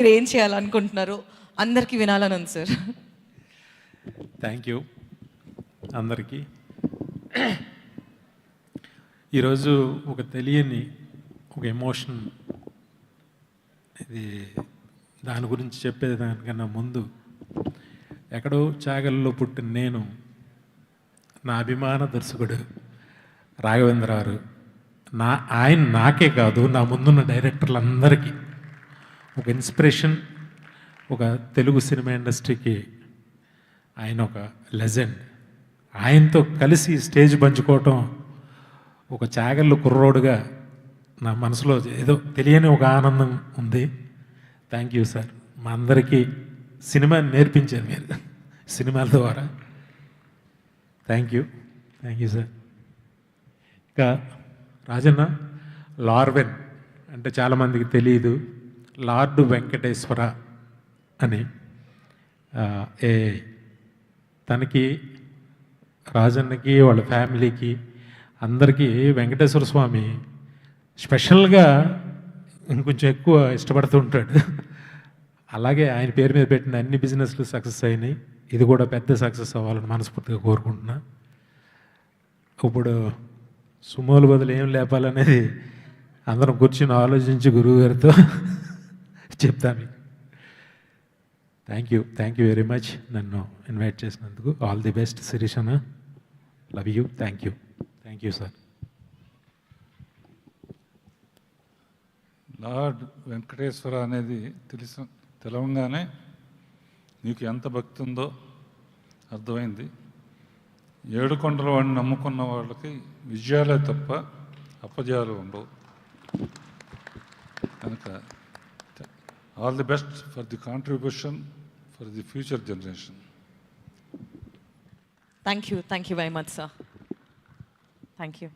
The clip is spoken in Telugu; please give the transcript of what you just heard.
మీరు ఏం చేయాలనుకుంటున్నారో అందరికీ వినాలని ఉంది సార్. థ్యాంక్ యూ అందరికీ. ఈరోజు ఒక తెలియని ఒక ఎమోషన్, ఇది దాని గురించి చెప్పేదానికన్నా ముందు, ఎక్కడో చాగల్లో పుట్టిన నేను, నా అభిమాన దర్శకుడు రాఘవేంద్రరావు ఆయన నాకే కాదు, నా ముందున్న డైరెక్టర్లందరికీ ఒక ఇన్స్పిరేషన్. ఒక తెలుగు సినిమా ఇండస్ట్రీకి ఆయన ఒక లెజెండ్. ఆయనతో కలిసి స్టేజ్ పంచుకోవటం ఒక చాగళ్ళు కుర్రోడుగా నా మనసులో ఏదో తెలియని ఒక ఆనందం ఉంది. Thank you sir. మా అందరికీ సినిమా నేర్పించారు మీరు సినిమాల ద్వారా. Thank you sir. ఇంకా రాజన్న, లార్వెన్ అంటే చాలామందికి తెలియదు, లార్డు వెంకటేశ్వర అని. తనకి, రాజన్నకి, వాళ్ళ ఫ్యామిలీకి అందరికీ వెంకటేశ్వర స్వామి స్పెషల్గా ఇంకొంచెం ఎక్కువ ఇష్టపడుతూ ఉంటాడు. అలాగే ఆయన పేరు మీద పెట్టిన అన్ని బిజినెస్లు సక్సెస్ అయినాయి. ఇది కూడా పెద్ద సక్సెస్ అవ్వాలని మనస్ఫూర్తిగా కోరుకుంటున్నా. ఇప్పుడు సుమోలు బదులు ఏం లేపాలనేది అందరం కూర్చొని ఆలోచించి గురువు గారితో చెప్తాను. థ్యాంక్ యూ వెరీ మచ్ నన్ను ఇన్వైట్ చేసినందుకు. ఆల్ ది బెస్ట్ శిరీషణ. Love you. Thank you sir. Lord Venkateswara అనేది తెలవంగానే నీకు ఎంత భక్తి ఉందో అర్థమైంది. ఏడుకొండల వాడిని నమ్ముకున్న వాళ్ళకి విజయాలే తప్ప అపజయాలు ఉండవు. కనుక all the best for the contribution for the future generation. Thank you very much sir. Thank you.